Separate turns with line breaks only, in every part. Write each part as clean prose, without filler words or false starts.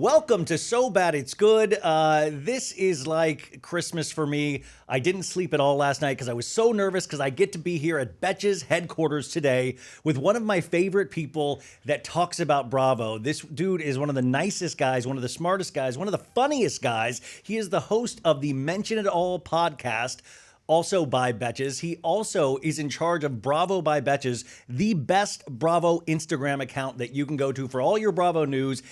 Welcome to So Bad It's Good. This is like Christmas for me. I didn't sleep at all last night because I was so nervous because I get to be here at Betches headquarters today with one of my favorite people that talks about Bravo. This dude is one of the nicest guys, one of the smartest guys, one of the funniest guys. He is the host of the Mention It All podcast, also by Betches. He also is in charge of Bravo by Betches, the best Bravo Instagram account that you can go to for all your Bravo news.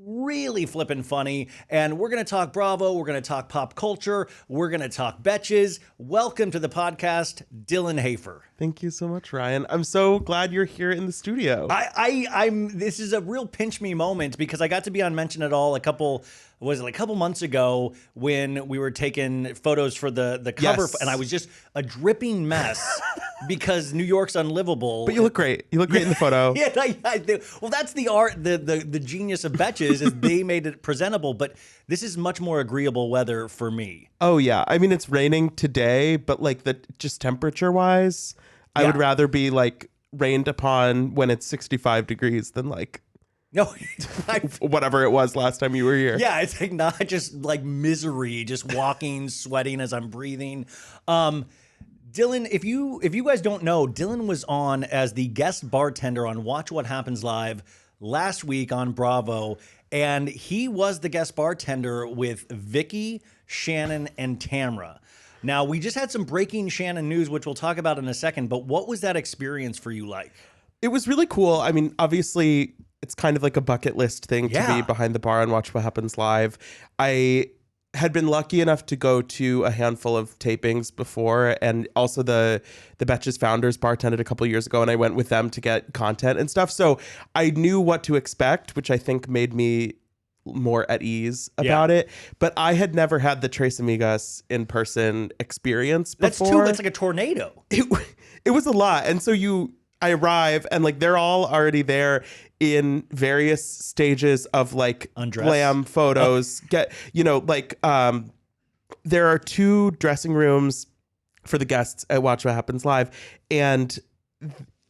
Really flippin' funny. And we're going to talk Bravo. We're going to talk pop culture. We're going to talk Betches. Welcome to the podcast, Dylan Hafer.
Thank you so much, Ryan. I'm so glad you're here in the studio.
This is a real pinch me moment because I got to be on Mention It All a couple months ago when we were taking photos for the cover,
Yes.
and I was just a dripping mess because New York's unlivable.
But you look great. You look great in the photo.
Yeah, I do. Well, that's the art, the genius of Betches is they made it presentable, but this is much more agreeable weather for me.
Oh, yeah. I mean, it's raining today, but like just temperature-wise, I would rather be like rained upon when it's 65 degrees than like
No,
whatever it was last time you were here.
Yeah, it's like not just like misery, just walking, sweating as I'm breathing. Dylan, if you guys don't know, Dylan was on as the guest bartender on Watch What Happens Live last week on Bravo, and he was the guest bartender with Vicky, Shannon, and Tamra. Now, we just had some breaking Shannon news, which we'll talk about in a second, but what was that experience for you like?
It was really cool. I mean, obviously, it's kind of like a bucket list thing to be behind the bar and watch what happens live. I had been lucky enough to go to a handful of tapings before, and also the Betches founders bartended a couple of years ago, and I went with them to get content and stuff. So I knew what to expect, which I think made me more at ease about it. But I had never had the Tres Amigas in-person experience before.
That's like a tornado.
It was a lot. And so I arrive and like they're all already there in various stages of like
Undress.
Glam photos. There are two dressing rooms for the guests at Watch What Happens Live, and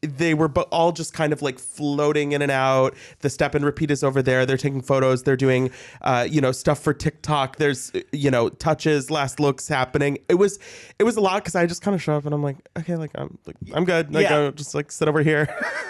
they were all just kind of like floating in and out. The step and repeat is over there. They're taking photos. They're doing, stuff for TikTok. There's, touches, last looks happening. It was a lot because I just kind of show up and I'm like, okay, I'm good. I'll just like sit over here.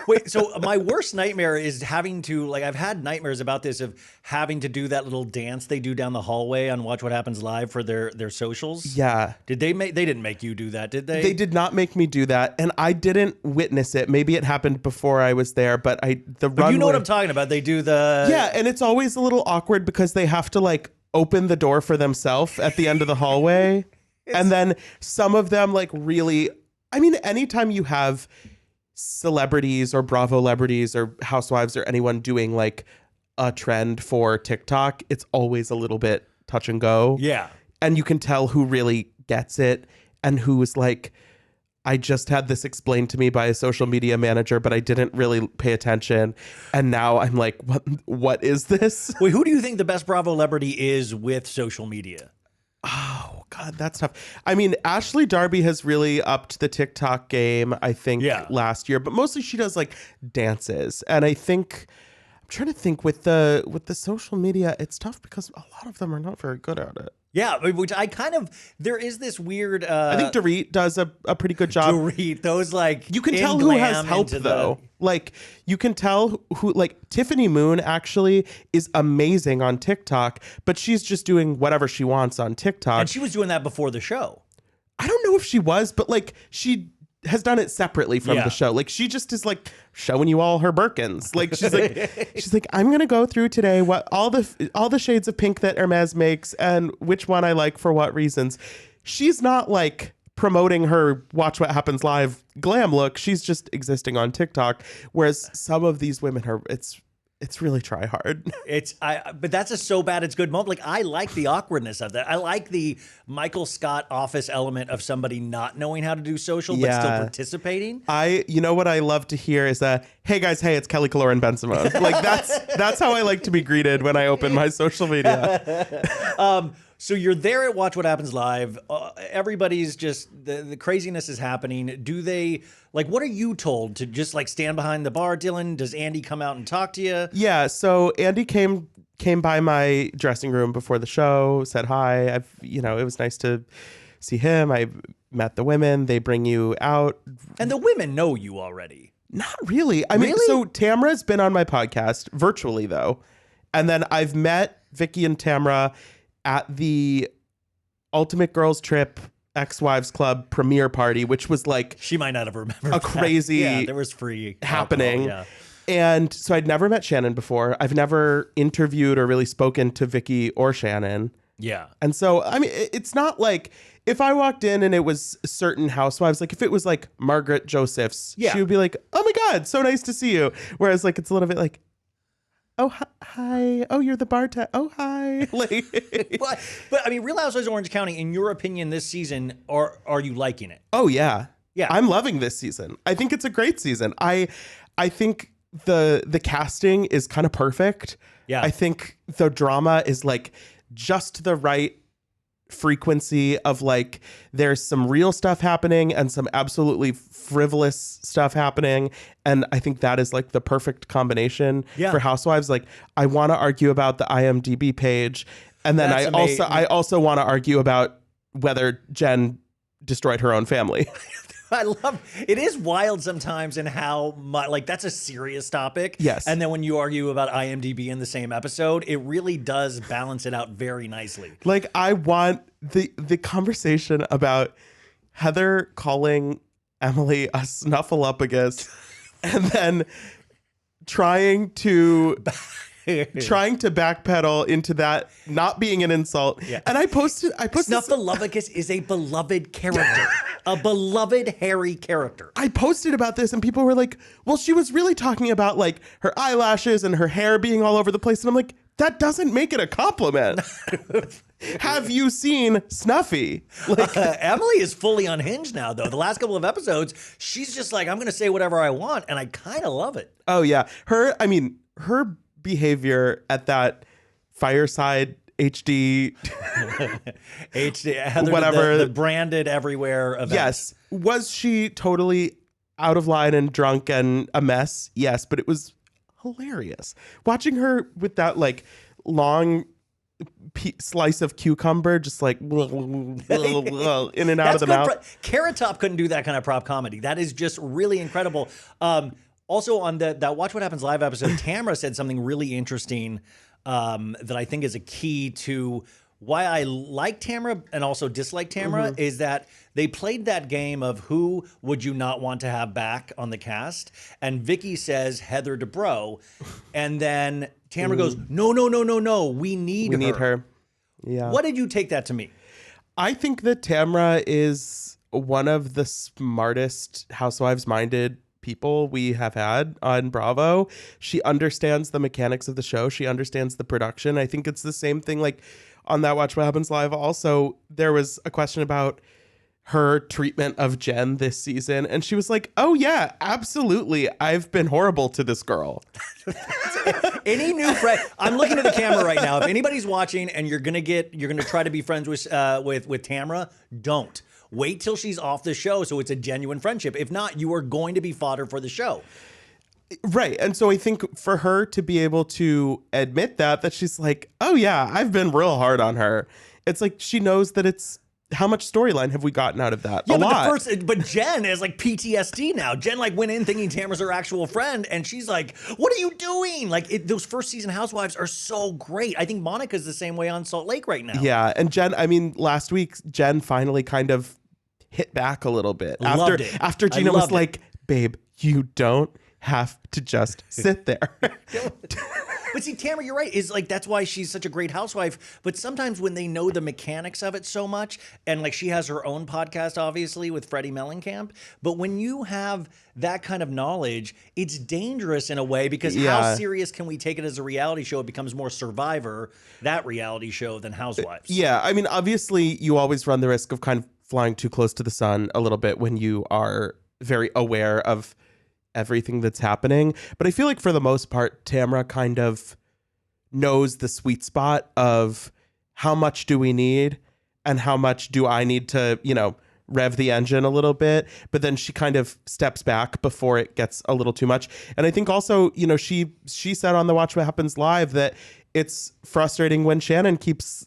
Wait, so my worst nightmare is having to I've had nightmares about this of having to do that little dance they do down the hallway on Watch What Happens Live for their socials.
Yeah.
They didn't make you do that, did they?
They did not make me do that, and I didn't witness it. Maybe it happened before I was there, but runway,
you know what I'm talking about. They do
and it's always a little awkward because they have to like open the door for themselves at the end of the hallway, and then some of them like really. I mean, anytime you have celebrities or Bravo celebrities or housewives or anyone doing like a trend for TikTok, it's always a little bit touch and go.
Yeah, and
you can tell who really gets it and who is like, I just had this explained to me by a social media manager, but I didn't really pay attention. And now I'm like, what is this?
Wait, who do you think the best Bravo celebrity is with social media?
Oh, God, that's tough. I mean, Ashley Darby has really upped the TikTok game, I think, last year. But mostly she does like dances. And I think, I'm trying to think with the social media, it's tough because a lot of them are not very good at it.
Yeah, which there is this weird...
I think Dorit does a pretty good job.
Dorit, those like...
You can tell who has help, though. Like, you can tell who... Like, Tiffany Moon, actually, is amazing on TikTok, but she's just doing whatever she wants on TikTok.
And she was doing that before the show.
I don't know if she was, but, like, she has done it separately from the show. Like, she just is, like, showing you all her Birkins. Like, she's like, I'm gonna go through today what all the shades of pink that Hermes makes and which one I like for what reasons. She's not like promoting her Watch What Happens Live glam look. She's just existing on TikTok. Whereas some of these women it's really try hard.
But that's a so bad it's good moment. Like, I like the awkwardness of that. I like the Michael Scott Office element of somebody not knowing how to do social but still participating.
You know what I love to hear is hey guys, hey, it's Kelly Kaloran Benzema. Like that's how I like to be greeted when I open my social media.
So you're there at Watch What Happens Live. Everybody's just the craziness is happening. Do they like? What are you told to just like stand behind the bar, Dylan? Does Andy come out and talk to you?
Yeah. So Andy came by my dressing room before the show, said hi. It was nice to see him. I met the women. They bring you out,
and the women know you already.
Not really. I mean, so Tamra's been on my podcast virtually though, and then I've met Vicky and Tamra at the Ultimate Girls Trip Ex-Wives Club premiere party, which was like
she might not have remembered
a crazy
there was free
happening.
Alcohol,
and so I'd never met Shannon before. I've never interviewed or really spoken to Vicky or Shannon.
Yeah.
And so I mean, it's not like if I walked in and it was certain housewives, like if it was like Margaret Joseph's, she would be like, oh my God, so nice to see you. Whereas like it's a little bit like, oh, hi. Oh, you're the bartender. Oh, hi. Like,
but I mean, Real Housewives of Orange County, in your opinion, this season, are you liking it?
Oh, yeah.
Yeah.
I'm loving this season. I think it's a great season. I think the casting is kind of perfect.
Yeah.
I think the drama is like just the right frequency of like there's some real stuff happening and some absolutely frivolous stuff happening, and I think that is like the perfect combination for Housewives. Like I want to argue about the IMDb page, and then I also want to argue about whether Jen destroyed her own family.
I love it. Is wild sometimes in how much like that's a serious topic.
Yes.
And then when you argue about IMDb in the same episode, it really does balance it out very nicely.
Like I want the conversation about Heather calling Emily a snuffleupagus and then trying to backpedal into that not being an insult.
Yeah.
And I posted
Snuffleupagus is a beloved character. A beloved hairy character.
I posted about this and people were like, well, she was really talking about like her eyelashes and her hair being all over the place. And I'm like, that doesn't make it a compliment. Have you seen Snuffy? Like,
Emily is fully unhinged now, though. The last couple of episodes, she's just like, I'm going to say whatever I want. And I kind of love it.
Oh, yeah. Her behavior at that Fireside HD
Heather,
whatever,
the branded everywhere event.
Yes. Was she totally out of line and drunk and a mess? Yes, but it was hilarious. Watching her with that like long slice of cucumber just like in and out of the mouth.
Carrot Top couldn't do that kind of prop comedy. That is just really incredible. Also on that Watch What Happens Live episode, Tamra said something really interesting that I think is a key to why I like Tamra and also dislike Tamra is that they played that game of who would you not want to have back on the cast, and Vicky says Heather Dubrow, and then Tamra goes, no, we need her.
Yeah.
What did you take that to mean?
I think that Tamra is one of the smartest housewives-minded people we have had on Bravo. She understands the mechanics of the show. She understands the production. I think it's the same thing like on that Watch What Happens Live. Also, there was a question about her treatment of Jen this season, and she was like, oh yeah, absolutely, I've been horrible to this girl.
Any new friend, I'm looking at the camera right now. If anybody's watching and you're gonna try to be friends with Tamra, don't. Wait till she's off the show so it's a genuine friendship. If not, you are going to be fodder for the show.
Right. And so I think for her to be able to admit that she's like, oh yeah, I've been real hard on her. It's like she knows that it's how much storyline have we gotten out of that?
Yeah,
a lot.
But Jen is like PTSD now. Jen like went in thinking Tamra's her actual friend, and she's like, "What are you doing?" Like those first season housewives are so great. I think Monica's the same way on Salt Lake right now.
Yeah, and Jen. I mean, last week Jen finally kind of hit back a little bit after Gina was like, "Babe, you don't have to just sit there."
But see, Tamra, you're right. Is like that's why she's such a great housewife. But sometimes when they know the mechanics of it so much, and like she has her own podcast, obviously with Freddie Mellencamp. But when you have that kind of knowledge, it's dangerous in a way because how serious can we take it as a reality show? It becomes more Survivor, that reality show, than Housewives.
Yeah, I mean, obviously, you always run the risk of kind of flying too close to the sun a little bit when you are very aware of everything that's happening. But I feel like for the most part, Tamra kind of knows the sweet spot of how much do we need and how much do I need to, rev the engine a little bit, but then she kind of steps back before it gets a little too much. And I think also, she said on the Watch What Happens Live that it's frustrating when Shannon keeps,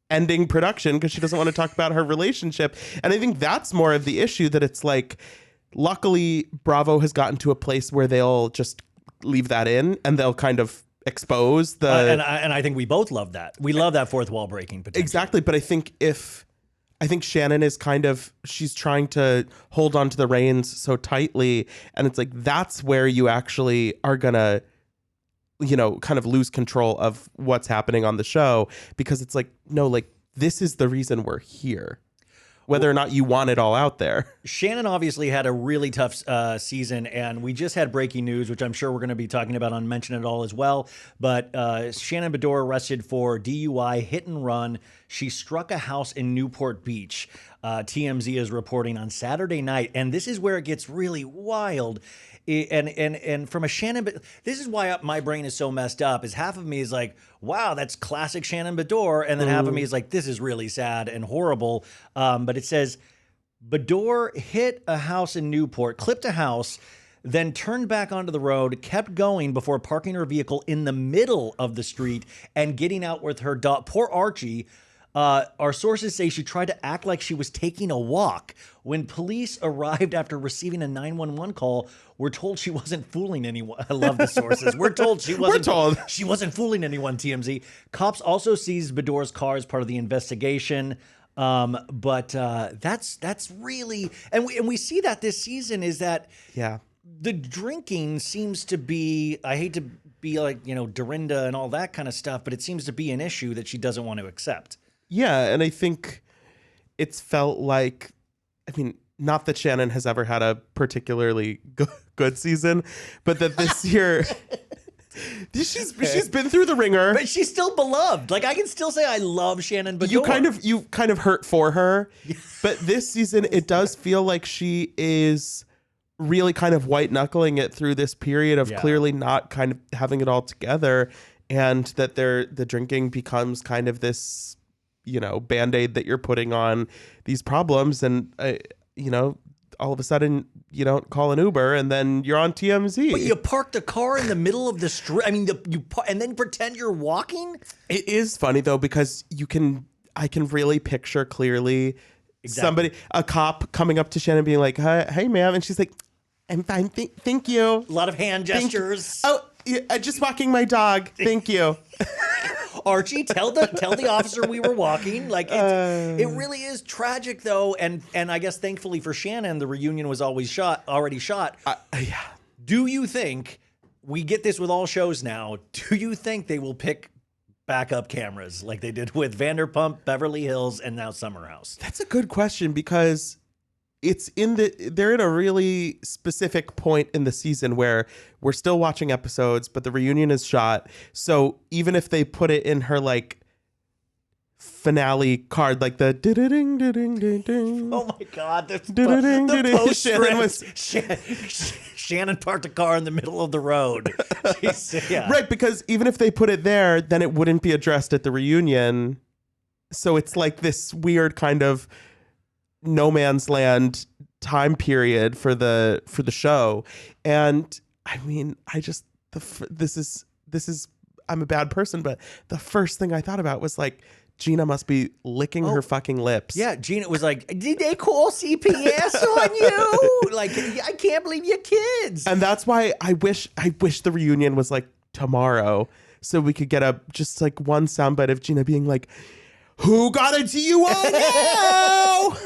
ending production because she doesn't want to talk about her relationship. And I think that's more of the issue, that it's like, luckily Bravo has gotten to a place where they'll just leave that in and they'll kind of expose the
and I think we both love that. We love that fourth wall breaking potential.
Exactly. But I think Shannon is she's trying to hold on to the reins so tightly, and it's like that's where you actually are gonna kind of lose control of what's happening on the show, because it's like, no, like this is the reason we're here, whether or not you want it all out there.
Shannon obviously had a really tough season, and we just had breaking news, which I'm sure we're going to be talking about on Mention It All as well. But Shannon Beador arrested for DUI hit and run. She struck a house in Newport Beach. TMZ is reporting on Saturday night, and this is where it gets really wild. And from a Shannon, this is why my brain is so messed up, is half of me is like, wow, that's classic Shannon Beador. And then half of me is like, this is really sad and horrible. But it says Beador hit a house in Newport, clipped a house, then turned back onto the road, kept going before parking her vehicle in the middle of the street and getting out with her dog. Poor Archie. Our sources say she tried to act like she was taking a walk. When police arrived after receiving a 911 call, we're told she wasn't fooling anyone. I love the sources. We're told she wasn't fooling anyone, TMZ. Cops also seized Beador's car as part of the investigation. But that's really, and we see that this season is that the drinking seems to be, I hate to be like, Dorinda and all that kind of stuff, but it seems to be an issue that she doesn't want to accept.
Yeah, and I think it's felt like, not that Shannon has ever had a particularly good season, but that this year she's been through the ringer.
But she's still beloved. Like, I can still say I love Shannon Beador.
You kind of hurt for her. But this season it does feel like she is really kind of white knuckling it through this period of clearly not kind of having it all together, and that the drinking becomes kind of this Band-Aid that you're putting on these problems, and all of a sudden you don't call an Uber and then you're on TMZ.
But you park the car in the middle of the street. And then pretend you're walking.
It is funny though, because I can really picture clearly a cop coming up to Shannon being like, hey ma'am, and she's like, I'm fine, thank you.
A lot of hand gestures.
Oh, just walking my dog, thank you.
Archie, tell the officer we were walking. Like, it really is tragic though, and I guess thankfully for Shannon, the reunion was already shot.
Yeah.
Do you think we get this with all shows now? Do you think they will pick backup cameras like they did with Vanderpump, Beverly Hills, and now Summer House?
That's a good question, because they're in a really specific point in the season where we're still watching episodes, but the reunion is shot. So even if they put it in her like finale card, like the ding ding ding ding.
Oh my God! The post Shannon parked a car in the middle of the road.
Right, because even if they put it there, then it wouldn't be addressed at the reunion. So it's like this weird kind of no man's land time period for the show. And this is I'm a bad person, but the first thing I thought about was like, Gina must be licking her fucking lips.
Yeah, Gina was like, did they call CPS on you? Like, I can't believe you kids.
And that's why I wish the reunion was like tomorrow, so we could get just like one soundbite of Gina being like, who got a DUI now?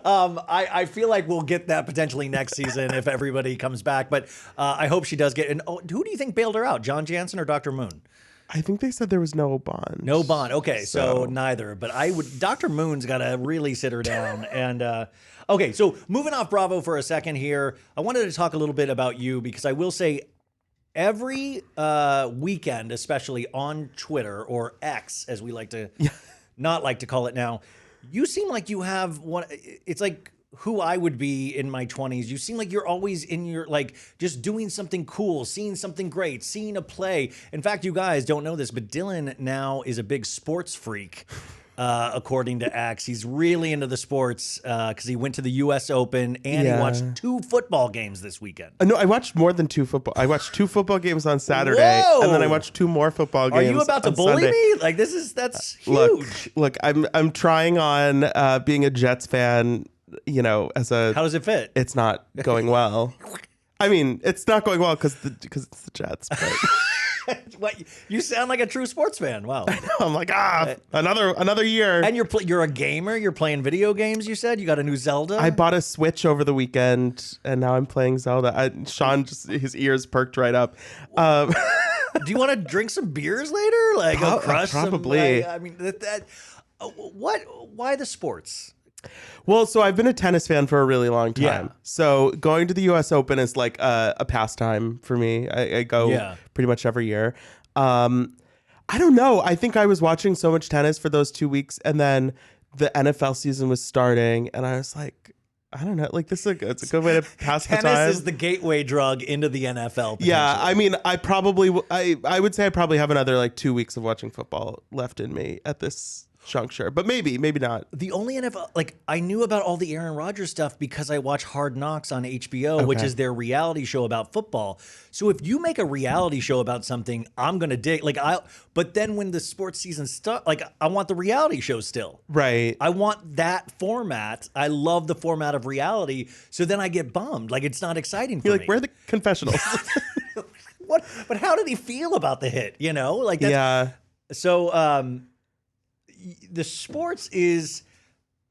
I feel like we'll get that potentially next season if everybody comes back, but I hope she does get. And who do you think bailed her out, John Jansen or Dr. Moon?
I think they said there was no bond.
No bond. Okay, so neither. But Dr. Moon's got to really sit her down. And okay, so moving off Bravo for a second here, I wanted to talk a little bit about you, because I will say every weekend, especially on Twitter, or X as we like to not like to call it now, you seem like you have one. It's like who I would be in my 20s. You seem like you're always in your, like, just doing something cool, seeing something great, seeing a play. In fact, you guys don't know this, but Dylan now is a big sports freak. According to Axe, he's really into the sports because he went to the U.S. Open and he watched 2 football games this weekend.
No, I watched more than 2 football. I watched 2 football games on Saturday, and then I watched 2 more football games.
Are you about to bully me? Like, that's huge.
Look, I'm trying on being a Jets fan. You know,
how does it fit?
It's not going well. I mean, it's not going well because it's the Jets. But.
What, you sound like a true sports fan. Wow.
I know, I'm like, another year.
And you're a gamer. You're playing video games. You said you got a new Zelda.
I bought a Switch over the weekend, and now I'm playing Zelda. Sean just his ears perked right up.
Do you want to drink some beers later? Like go crush
probably.
Some, I mean, why the sports?
Well, so I've been a tennis fan for a really long time.
Yeah.
So going to the U.S. Open is like a pastime for me. I go pretty much every year. I don't know. I think I was watching so much tennis for those 2 weeks, and then the NFL season was starting, and I was like, I don't know. Like it's a good way to pass the time.
Tennis is the gateway drug into the NFL.
Yeah, I mean, I would say I probably have another like 2 weeks of watching football left in me at this juncture, but maybe not.
The only NFL, like, I knew about all the Aaron Rodgers stuff because I watch Hard Knocks on HBO, which is their reality show about football. So if you make a reality show about something, I'm gonna dig. But then when the sports season starts, like, I want the reality show still.
Right.
I want that format. I love the format of reality. So then I get bummed. Like, it's not exciting for me.
You're like, where are the confessionals?
What? But how did he feel about the hit? You know, like that's,
yeah.
So. The sports is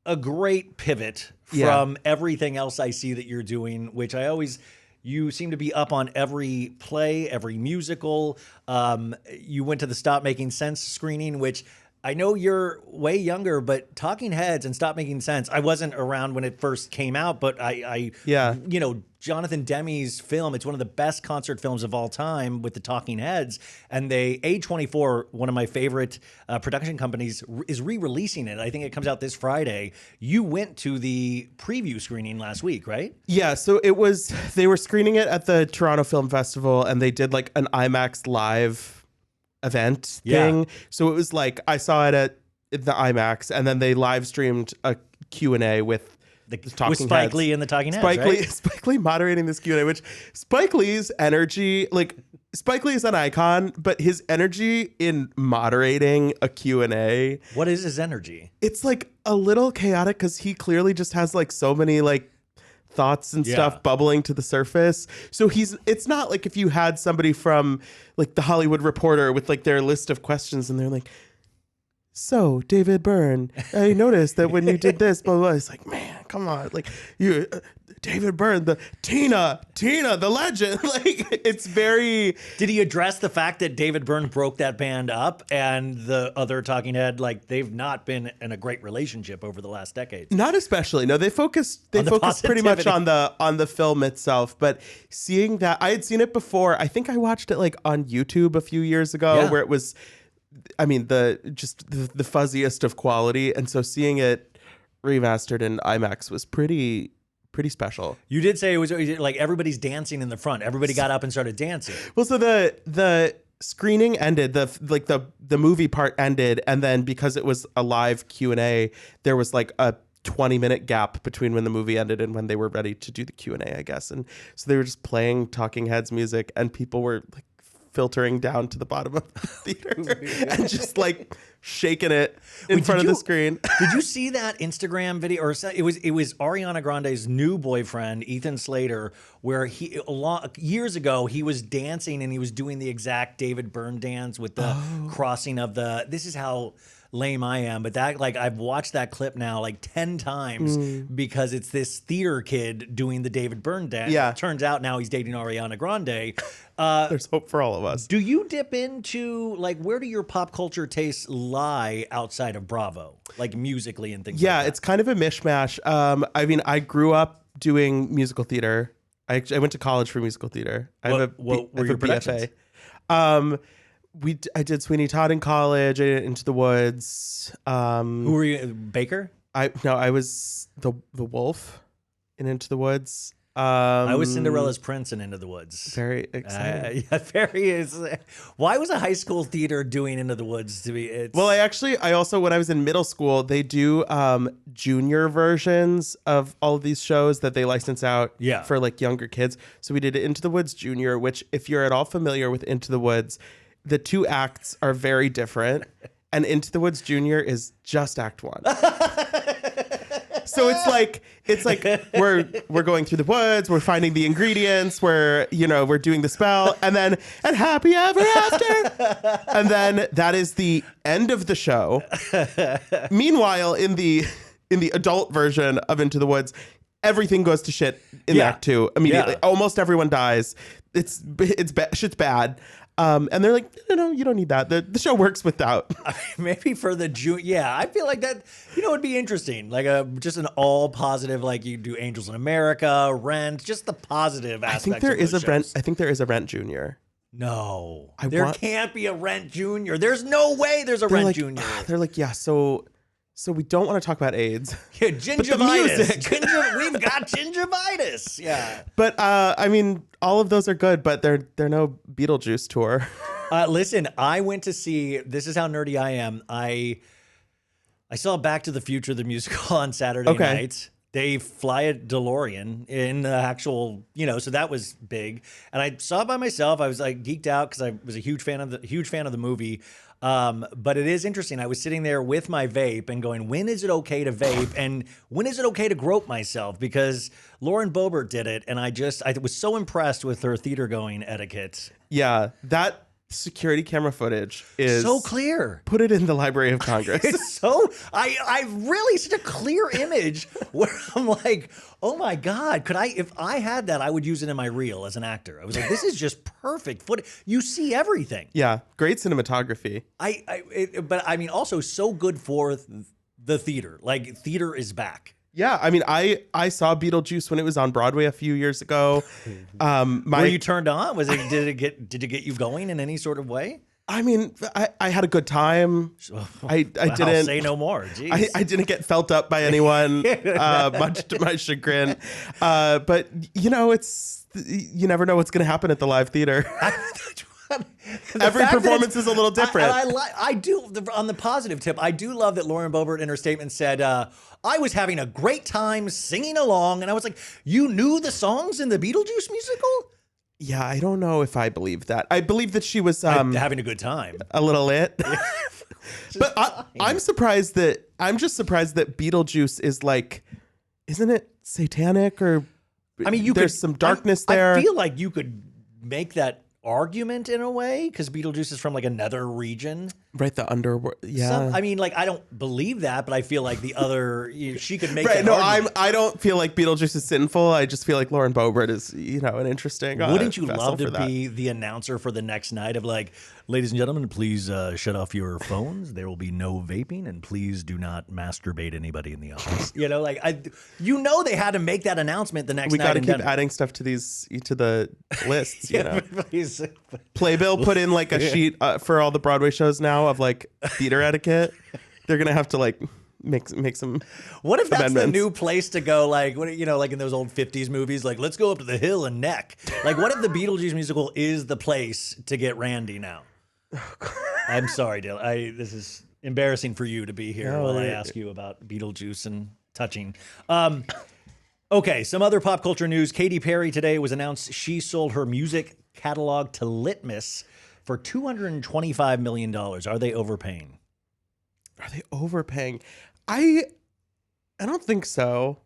a great pivot from everything else I see that you're doing, which you seem to be up on every play, every musical. You went to the Stop Making Sense screening, which I know you're way younger, but Talking Heads and Stop Making Sense, I wasn't around when it first came out, but you know, Jonathan Demme's film, it's one of the best concert films of all time with the Talking Heads. And A24, one of my favorite production companies, is re-releasing it. I think it comes out this Friday. You went to the preview screening last week, right?
Yeah, so they were screening it at the Toronto Film Festival, and they did like an IMAX live event thing. So it was like, I saw it at the IMAX, and then they live streamed a Q&A with
Spike Lee and the Talking Heads, right?
Spike Lee moderating this Q&A, which Spike Lee's energy, like Spike Lee is an icon, but his energy in moderating a Q&A.
What is his energy?
It's like a little chaotic because he clearly just has like so many like thoughts and stuff bubbling to the surface. So it's not like if you had somebody from like the Hollywood Reporter with like their list of questions and they're like, so David Byrne, I noticed that when you did this, blah, blah, blah. It's like, man, come on. Like you, David Byrne, the Tina, the legend. Like it's very.
Did he address the fact that David Byrne broke that band up and the other Talking Head, like they've not been in a great relationship over the last decade?
Not especially. No, they focused pretty much on the film itself. But seeing that, I had seen it before. I think I watched it like on YouTube a few years ago where it was, I mean, the fuzziest of quality. And so seeing it remastered in IMAX was pretty special.
You did say it was like everybody's dancing in the front. Everybody got up and started dancing.
Well, so the screening ended, the movie part ended, and then because it was a live Q&A, there was like a 20-minute gap between when the movie ended and when they were ready to do the Q&A, I guess. And so they were just playing Talking Heads music, and people were like filtering down to the bottom of the theater and just like shaking it in front of the screen.
Did you see that Instagram video? Or it was Ariana Grande's new boyfriend, Ethan Slater, where years ago he was dancing and he was doing the exact David Byrne dance with the crossing of the. This is how lame I am, but that, like, I've watched that clip now like 10 times because it's this theater kid doing the David Byrne dance.
Yeah.
Turns out now he's dating Ariana Grande.
There's hope for all of us.
Do you dip into, like, where do your pop culture tastes lie outside of Bravo? Like musically and things like that?
Yeah, it's kind of a mishmash. I mean, I grew up doing musical theater. I went to college for musical theater.
What were your productions?
BFA. I did Sweeney Todd in college. I did Into the Woods.
Who were you? Baker?
I was the Wolf. in Into the Woods.
I was Cinderella's prince in Into the Woods.
Very exciting.
Yeah, very is. Why was a high school theater doing Into the Woods to be?
Well, I also, when I was in middle school, they do junior versions of all of these shows that they license out for like younger kids. So we did Into the Woods Junior, which if you're at all familiar with Into the Woods, the two acts are very different. And Into the Woods Junior is just act one. So it's like we're going through the woods, we're finding the ingredients, we're doing the spell, and happy ever after. And then that is the end of the show. Meanwhile, in the adult version of Into the Woods, everything goes to shit in Act 2 immediately. Almost everyone dies. Shit's bad. And they're like, no, you don't need that. The show works without.
Maybe for the I feel like that, would be interesting. Like just an all positive, like you do Angels in America, Rent, just the positive aspects.
I think there is a Rent Junior.
No, there can't be a Rent Junior. There's no way there's a Rent Junior.
They're like, yeah, so we don't want to talk about AIDS.
Yeah, gingivitis. We've got gingivitis. Yeah.
But all of those are good, but they're no Beetlejuice tour.
Listen, I went to see. This is how nerdy I am. I saw Back to the Future the musical on Saturday night. They fly a DeLorean in the actual, so that was big. And I saw it by myself. I was like geeked out because I was a huge fan of the movie. But it is interesting. I was sitting there with my vape and going, when is it okay to vape? And when is it okay to grope myself? Because Lauren Boebert did it. And I was so impressed with her theater going etiquette.
Yeah, that security camera footage is
so clear.
Put it in the Library of Congress.
It's so, I really such a clear image where I'm like, oh my God, if I had that, I would use it in my reel as an actor. I was like, this is just perfect footage. You see everything.
Yeah, great cinematography.
But also so good for the theater. Like theater is back.
Yeah, I saw Beetlejuice when it was on Broadway a few years ago.
Were you turned on? Did it get you going in any sort of way?
I had a good time. I didn't
say no more. Jeez.
I didn't get felt up by anyone, much to my chagrin. But it's you never know what's going to happen at the live theater. Every performance is a little different.
I do, on the positive tip, I do love that Lauren Boebert in her statement said, I was having a great time singing along. And I was like, you knew the songs in the Beetlejuice musical?
Yeah, I don't know if I believe that. I believe that she was
having a good time.
A little lit. But I'm just surprised that Beetlejuice is like, isn't it satanic or there's some darkness there?
I feel like you could make that argument in a way because Beetlejuice is from like another region,
right? The underworld. Yeah.
I don't believe that, but I feel like the other she could make
right.
That argument.
I don't feel like Beetlejuice is sinful. I just feel like Lauren Boebert is an interesting.
Wouldn't you love to be the announcer for the next night of like, ladies and gentlemen, please shut off your phones. There will be no vaping, and please do not masturbate anybody in the office. They had to make that announcement the next night.
We got to keep adding stuff to the lists.
Please.
Playbill put in like a sheet for all the Broadway shows now of like theater etiquette. They're gonna have to like make some.
What if that's the new place to go? Like like in those old 50s movies, like let's go up to the hill and neck. Like what if the Beetlejuice musical is the place to get randy now? I'm sorry, Dale. This is embarrassing for you to be here while I ask you about Beetlejuice and touching. Okay, some other pop culture news. Katy Perry today was announced she sold her music catalog to Litmus for $225 million. Are they overpaying?
I don't think so,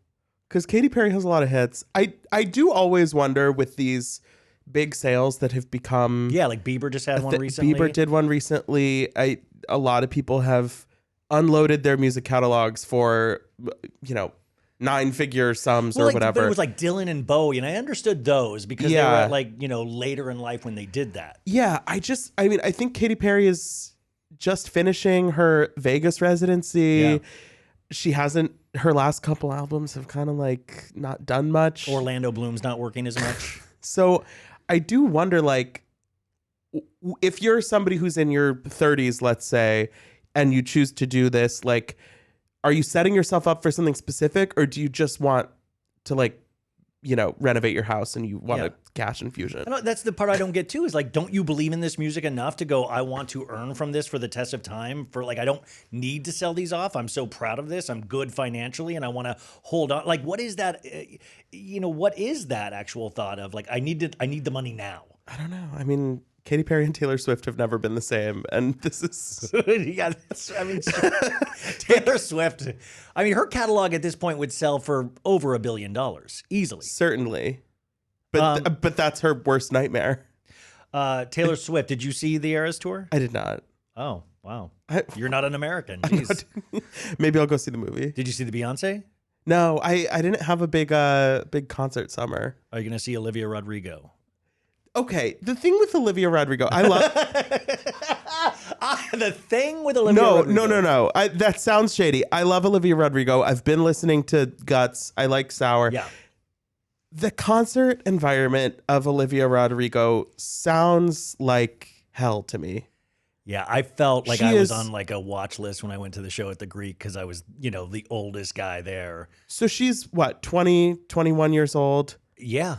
because Katy Perry has a lot of hits. I do always wonder with these big sales that have become...
Yeah, like Bieber just had one recently.
Bieber did one recently. A lot of people have unloaded their music catalogs for, 9-figure sums or whatever.
But it was like Dylan and Bowie, and I understood those because they were at later in life when they did that.
Yeah, I think Katy Perry is just finishing her Vegas residency. Yeah. Her last couple albums have kind of like not done much.
Orlando Bloom's not working as much.
So I do wonder, like, if you're somebody who's in your 30s, let's say, and you choose to do this, like, are you setting yourself up for something specific, or do you just want to like renovate your house and you want a cash infusion.
That's the part I don't get too, is like, don't you believe in this music enough to go, I want to earn from this for the test of time, for like, I don't need to sell these off. I'm so proud of this. I'm good financially and I want to hold on. Like, what is that? What is that actual thought of like, I need the money now?
I don't know. I mean, Katy Perry and Taylor Swift have never been the same. And this is...
Taylor Swift, her catalog at this point would sell for over $1 billion, easily.
Certainly. But that's her worst nightmare.
Taylor Swift, did you see the Eras Tour?
I did not.
Oh, wow. You're not an American. Jeez.
Maybe I'll go see the movie.
Did you see the Beyonce?
No, I didn't have a big concert summer.
Are you going to see Olivia Rodrigo?
Okay, the thing with Olivia Rodrigo, I love...
The thing with Olivia Rodrigo.
No. That sounds shady. I love Olivia Rodrigo. I've been listening to Guts. I like Sour.
Yeah.
The concert environment of Olivia Rodrigo sounds like hell to me.
Yeah, I felt like I was on like a watch list when I went to the show at the Greek because I was, the oldest guy there.
So she's what, 20, 21 years old?
Yeah.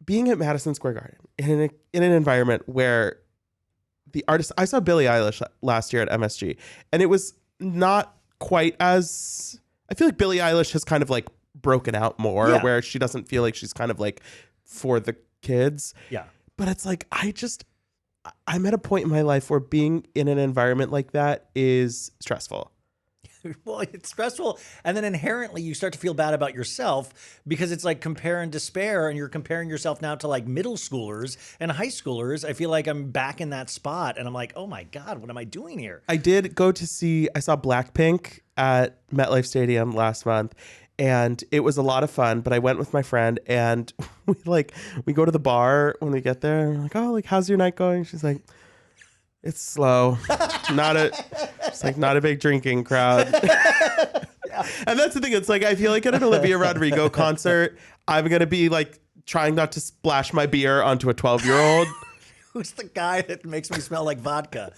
Being at Madison Square Garden in an environment where the artist, I saw Billie Eilish last year at MSG, and it was not quite as, I feel like Billie Eilish has kind of like broken out more, where she doesn't feel like she's kind of like for the kids.
Yeah.
But it's like, I'm at a point in my life where being in an environment like that is stressful.
Well, it's stressful. And then inherently you start to feel bad about yourself because it's like compare and despair. And you're comparing yourself now to like middle schoolers and high schoolers. I feel like I'm back in that spot and I'm like, oh my God, what am I doing here?
I saw Blackpink at MetLife Stadium last month. And it was a lot of fun, but I went with my friend and we go to the bar when we get there. And we're like, oh, like, how's your night going? She's like, it's slow. Not a big drinking crowd. And that's the thing. It's like, I feel like at an Olivia Rodrigo concert, I'm going to be like trying not to splash my beer onto a 12-year-old.
Who's the guy that makes me smell like vodka?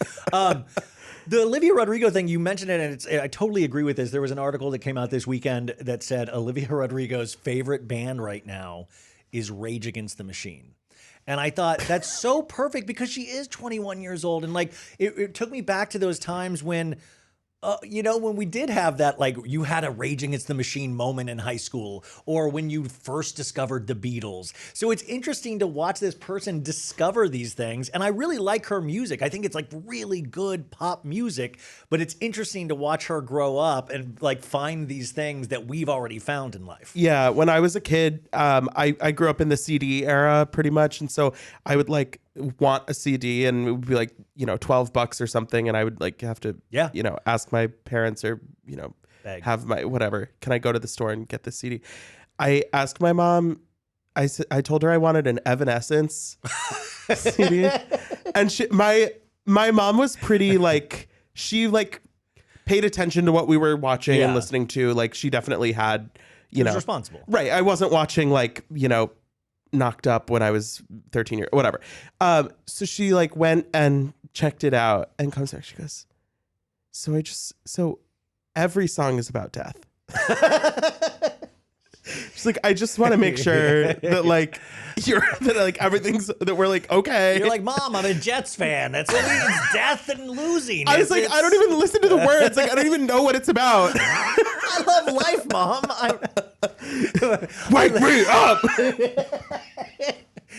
The Olivia Rodrigo thing, you mentioned it, and I totally agree with this. There was an article that came out this weekend that said Olivia Rodrigo's favorite band right now is Rage Against the Machine. And I thought that's so perfect because she is 21 years old. And like, it took me back to those times when, when we did have that, like you had a Rage Against the Machine moment in high school or when you first discovered the Beatles. So it's interesting to watch this person discover these things. And I really like her music. I think it's like really good pop music, but it's interesting to watch her grow up and like find these things that we've already found in life.
Yeah. When I was a kid, I grew up in the CD era pretty much. And so I would like want a CD and it would be like, $12 or something. And I would like have to, ask my parents or, have my whatever. Can I go to the store and get the CD? I asked my mom, I told her I wanted an Evanescence CD. And my mom was pretty like, she like paid attention to what we were watching and listening to. Like she definitely had,
She was responsible.
Right. I wasn't watching like, Knocked Up when I was 13 years, whatever. So she like went and checked it out and comes back. She goes, so every song is about death. She's like, I just want to make sure that like that we're like, okay.
You're like, Mom, I'm a Jets fan. That's what it's death and losing.
I was like, I don't even listen to the words. Like, I don't even know what it's about.
I love life, Mom.
Wake me up.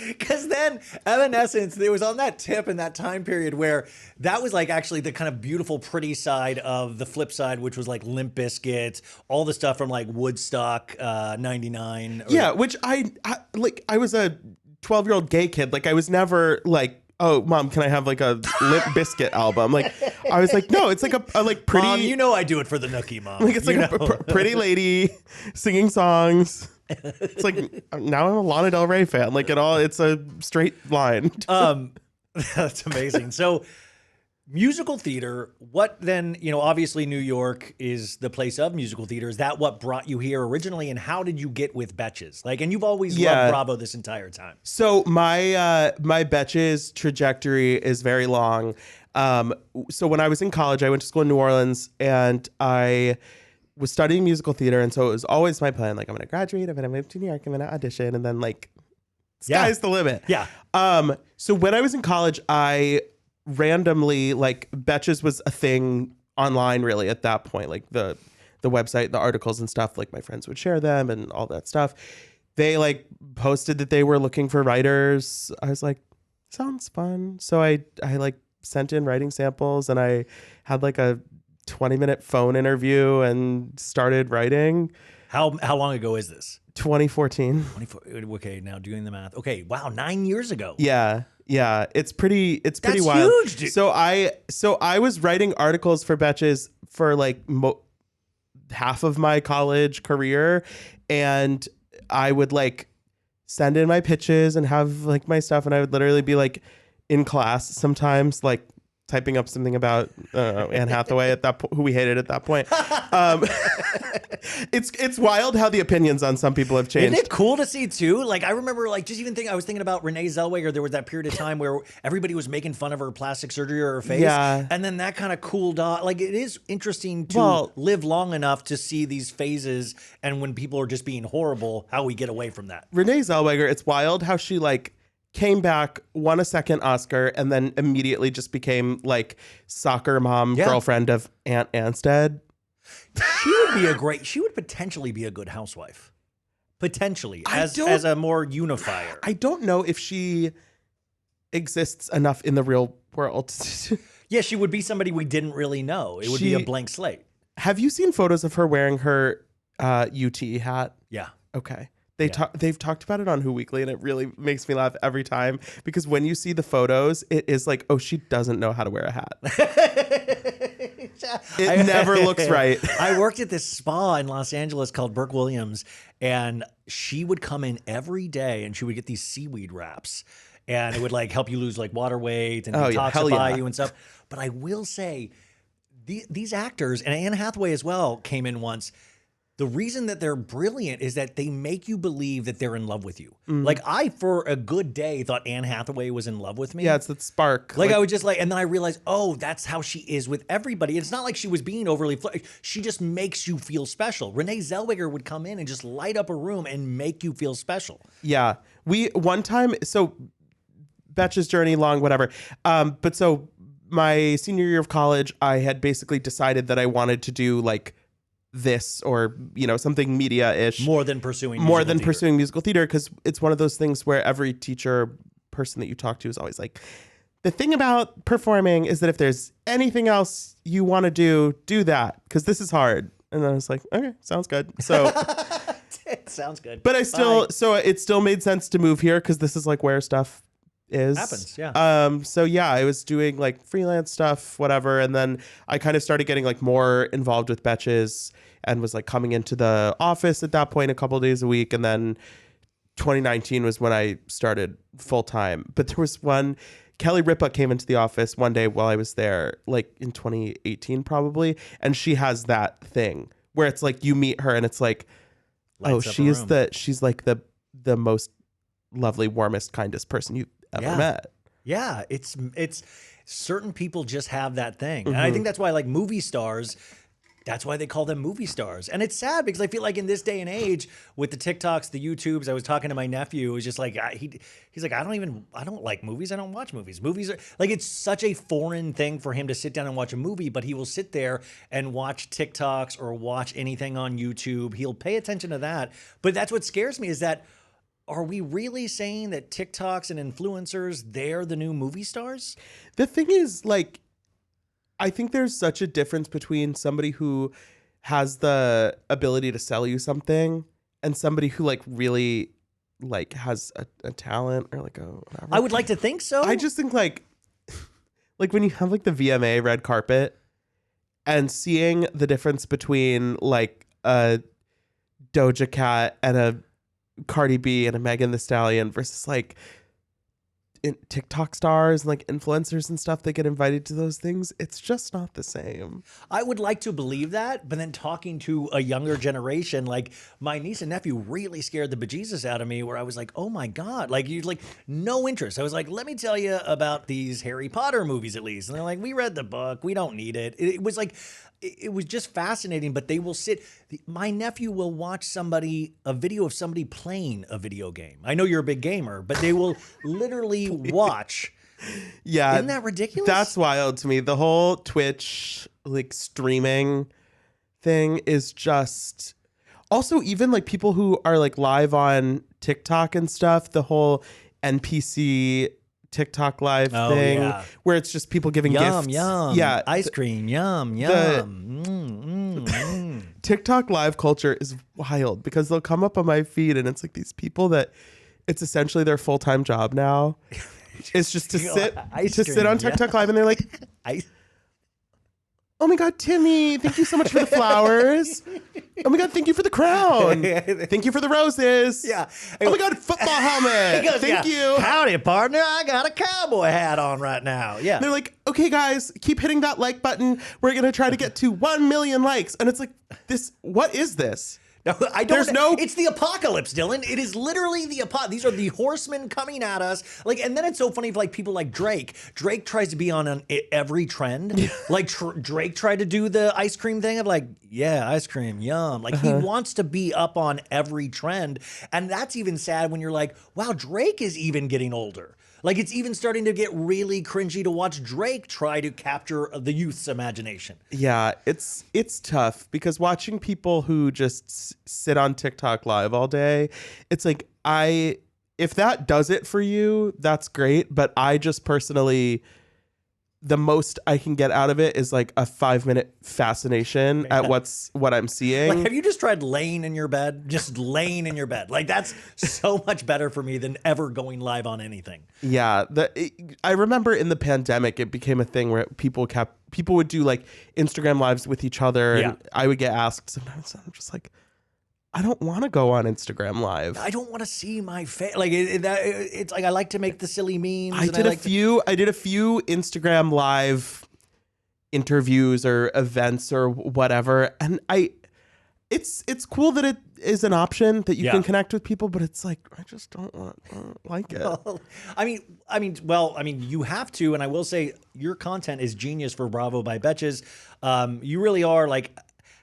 Because then Evanescence, it was on that tip in that time period where that was like actually the kind of beautiful, pretty side of the flip side, which was like Limp Bizkit, all the stuff from like Woodstock 99.
Yeah, which I was a 12-year-old gay kid. Like I was never like, oh, Mom, can I have like a Limp Bizkit album? Like I was like, no, it's like a like pretty.
Mom, I do it for the nookie, Mom.
Like it's like a pretty lady singing songs. It's like now I'm a Lana Del Rey fan. Like it's a straight line.
That's amazing. So musical theater, what then, obviously New York is the place of musical theater. Is that what brought you here originally? And how did you get with Betches? Like, and you've always loved Bravo this entire time.
So my Betches trajectory is very long. So when I was in college, I went to school in New Orleans and I was studying musical theater, and so it was always my plan. Like, I'm gonna graduate, I'm gonna move to New York, I'm gonna audition, and then like sky's the limit.
Yeah.
So when I was in college, I randomly like Betches was a thing online really at that point. Like the website, the articles and stuff, like my friends would share them and all that stuff. They like posted that they were looking for writers. I was like, sounds fun. So I like sent in writing samples, and I had like a 20-minute phone interview and started writing.
How long ago is this?
2014.
24. Okay, now doing the math. Okay, wow, 9 years ago.
Yeah. It's pretty
That's
wild.
Huge, dude.
So I was writing articles for Betches for like half of my college career, and I would like send in my pitches and have like my stuff, and I would literally be like in class sometimes like typing up something about Anne Hathaway at that who we hated at that point. It's wild how the opinions on some people have changed.
Isn't it cool to see too? Like I remember, like just even I was thinking about Renee Zellweger. There was that period of time where everybody was making fun of her plastic surgery or her face, and then that kind of cooled off. Like it is interesting to live long enough to see these phases, and when people are just being horrible, how we get away from that.
Renee Zellweger, it's wild how she like came back, won a second Oscar, and then immediately just became like soccer mom girlfriend of Aunt Anstead.
She would potentially be a good housewife. Potentially, as a more unifier.
I don't know if she exists enough in the real world.
Yeah, she would be somebody we didn't really know. It would be a blank slate.
Have you seen photos of her wearing her UT hat?
Yeah.
Okay. They've talked about it on Who Weekly, and it really makes me laugh every time because when you see the photos, it is like, oh, she doesn't know how to wear a hat. It never looks right.
I worked at this spa in Los Angeles called Burke Williams, and she would come in every day, and she would get these seaweed wraps, and it would like help you lose like water weight and detoxify you and stuff. But I will say, these actors, and Anne Hathaway as well, came in once. The reason that they're brilliant is that they make you believe that they're in love with you. Like I, for a good day, thought Anne Hathaway was in love with me.
Yeah, it's that spark.
Like I would just like, and then I realized, oh, that's how she is with everybody. It's not like she was being overly she just makes you feel special. Renee Zellweger would come in and just light up a room and make you feel special.
Yeah. One time, so Betches journey long, whatever. But so my senior year of college, I had basically decided that I wanted to do like this or something media-ish
more than pursuing
musical theater, because it's one of those things where every teacher person that you talk to is always like, the thing about performing is that if there's anything else you want to do that, because this is hard. And I was like, okay, sounds good. So
it sounds good,
but it still made sense to move here because this is like where stuff happens.
So
I was doing like freelance stuff, whatever, and then I kind of started getting like more involved with Betches and was like coming into the office at that point a couple of days a week, and then 2019 was when I started full time. But there was one, Kelly Ripa came into the office one day while I was there, like in 2018 probably, and she has that thing where it's like you meet her and it's like, she's like the most lovely, warmest, kindest person you've ever met.
Yeah, it's certain people just have that thing. And I think that's why like movie stars, that's why they call them movie stars. And it's sad because I feel like in this day and age with the TikToks, the YouTubes, I was talking to my nephew, who's just like, he's like, I don't like movies. I don't watch movies. Movies are like, it's such a foreign thing for him to sit down and watch a movie, but he will sit there and watch TikToks or watch anything on YouTube. He'll pay attention to that. But that's what scares me, is that, are we really saying that TikToks and influencers, they're the new movie stars?
The thing is, like, I think there's such a difference between somebody who has the ability to sell you something and somebody who like really like has a talent or like a whatever.
I would like to think so.
I just think like when you have like the VMA red carpet and seeing the difference between like a Doja Cat and a Cardi B and a Megan Thee Stallion versus like TikTok stars and like influencers and stuff that get invited to those things, it's just not the same.
I would like to believe that, but then talking to a younger generation, like my niece and nephew really scared the bejesus out of me, where I was like, oh my God, like you like no interest. I was like, let me tell you about these Harry Potter movies at least. And they're like, we read the book, we don't need it. It was like, it was just fascinating. But they will sit. My nephew will watch a video of somebody playing a video game. I know you're a big gamer, but they will literally watch.
Yeah,
isn't that ridiculous?
That's wild to me. The whole Twitch like streaming thing is just. Also, even like people who are like live on TikTok and stuff, the whole NPC TikTok live thing where it's just people giving gifts.
Yum,
yeah,
ice cream, yum.
TikTok live culture is wild because they'll come up on my feed and it's like these people that it's essentially their full-time job now. It's just to sit on TikTok live and they're like, oh my God, Timmy, thank you so much for the flowers. Oh my God, thank you for the crown. Thank you for the roses.
Yeah.
Oh my God, football helmet. Thank you.
Howdy, partner. I got a cowboy hat on right now. Yeah.
And they're like, okay, guys, keep hitting that like button. We're going to try to get to 1 million likes. And it's like, what is this?
No, I don't. It's the apocalypse, Dylan. It is literally the apocalypse. These are the horsemen coming at us. Like, and then it's so funny for like people like Drake. Drake tries to be on every trend. Like Drake tried to do the ice cream thing of like, yeah, ice cream, yum. Like he wants to be up on every trend, and that's even sad when you're like, wow, Drake is even getting older. Like it's even starting to get really cringy to watch Drake try to capture the youth's imagination.
Yeah, it's tough because watching people who just sit on TikTok live all day, it's like if that does it for you, that's great. But I just personally, the most I can get out of it is like a 5-minute fascination at what I'm seeing.
Like, have you just tried laying in your bed? Just laying in your bed. Like that's so much better for me than ever going live on anything.
Yeah, I remember in the pandemic, it became a thing where people would do like Instagram lives with each other, and I would get asked sometimes. I'm just like, I don't want to go on Instagram live.
I don't want to see my face. Like it's like I like to make the silly memes.
I did a few Instagram live interviews or events or whatever, and it's cool that it is an option that you can connect with people, but it's like I just don't like it.
Well, I mean, you have to, and I will say your content is genius for Bravo by Betches. You really are like.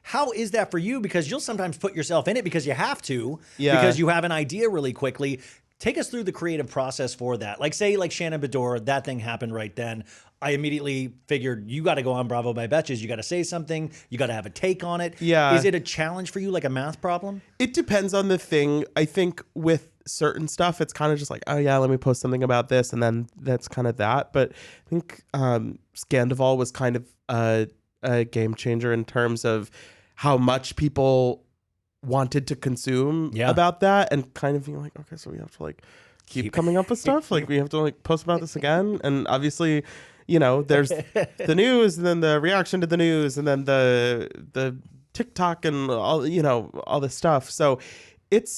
How is that for you? Because you'll sometimes put yourself in it because you have to, because you have an idea really quickly. Take us through the creative process for that. Like say like Shannon Bedore, that thing happened right then. I immediately figured you got to go on Bravo by Betches. You got to say something. You got to have a take on it.
Yeah.
Is it a challenge for you, like a math problem?
It depends on the thing. I think with certain stuff, it's kind of just like, oh yeah, let me post something about this. And then that's kind of that. But I think Scandival was kind of a game changer in terms of how much people wanted to consume about that, and kind of being like, okay, so we have to like keep coming up with stuff. Like we have to like post about this again. And obviously, you know, there's the news and then the reaction to the news and then the TikTok and all, you know, all this stuff. So it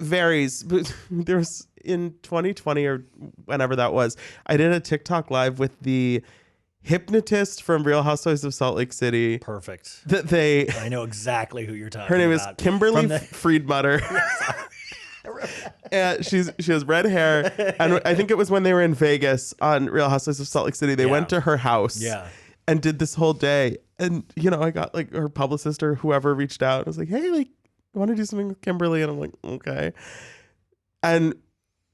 varies. But there's in 2020 or whenever that was, I did a TikTok live with the hypnotist from Real Housewives of Salt Lake City.
Perfect.
I
know exactly who you're talking about.
Her name is Kimberly Friedmutter. And she has red hair, and I think it was when they were in Vegas on Real Housewives of Salt Lake City. They went to her house and did this whole day. And, you know, I got like her publicist or whoever reached out and was like, hey, like, I want to do something with Kimberly. And I'm like, okay. And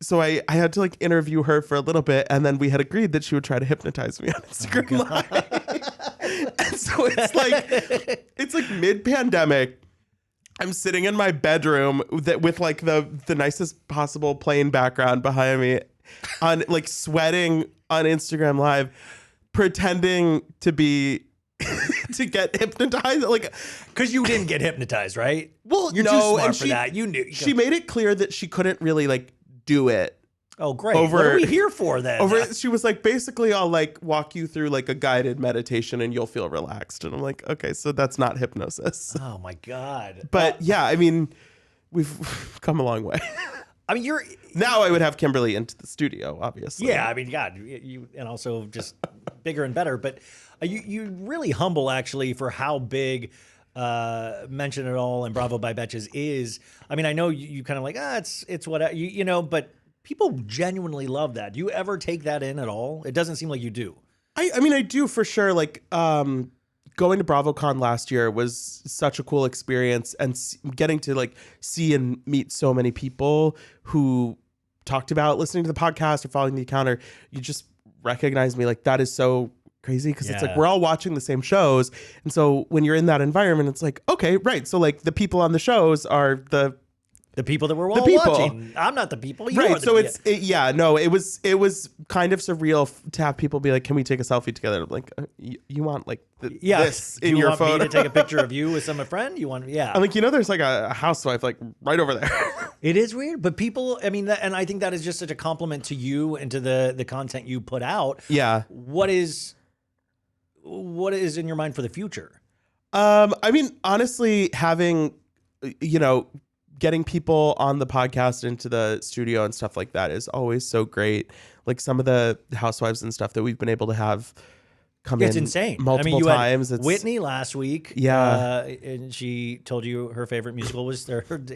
so I had to like interview her for a little bit, and then we had agreed that she would try to hypnotize me on Instagram Live. And so it's like mid-pandemic. I'm sitting in my bedroom with like the nicest possible plain background behind me, on like sweating on Instagram Live, pretending to be to get hypnotized, like
because you didn't get hypnotized, right?
Well,
you're too smart for that. You knew.
She made it clear that she couldn't really like do it.
Oh, great. What are we here for then?
She was like, basically, I'll like walk you through like a guided meditation and you'll feel relaxed. And I'm like, okay, so that's not hypnosis.
Oh my God.
But yeah, I mean, we've come a long way.
I mean,
now I would have Kimberly into the studio, obviously.
Yeah, I mean, God, you and also just bigger and better. But you really humble actually for how big Mention It All and Bravo by Betches is. I mean, I know you kind of like, it's whatever, you know, but people genuinely love that. Do you ever take that in at all? It doesn't seem like you do.
I mean, I do for sure. Like, going to BravoCon last year was such a cool experience, and getting to like see and meet so many people who talked about listening to the podcast or following the account, or you just recognize me. Like, that is so crazy, because it's like we're all watching the same shows, and so when you're in that environment, it's like, okay, right, so like the people on the shows are the
people that we're all watching. I'm not the people. You are the
so it was kind of surreal to have people be like, can we take a selfie together? I'm like, you want like this in your photo?
You want me to take a picture of you with some friend? You want,
I'm like, there's like a housewife like right over there.
It is weird, but people, I mean, and I think that is just such a compliment to you and to the content you put out.
Yeah.
What is in your mind for the future?
I mean, honestly, having, getting people on the podcast into the studio and stuff like that is always so great. Like some of the housewives and stuff that we've been able to have come in.
It's insane.
Multiple times.
Had Whitney last week.
Yeah.
And she told you her favorite musical was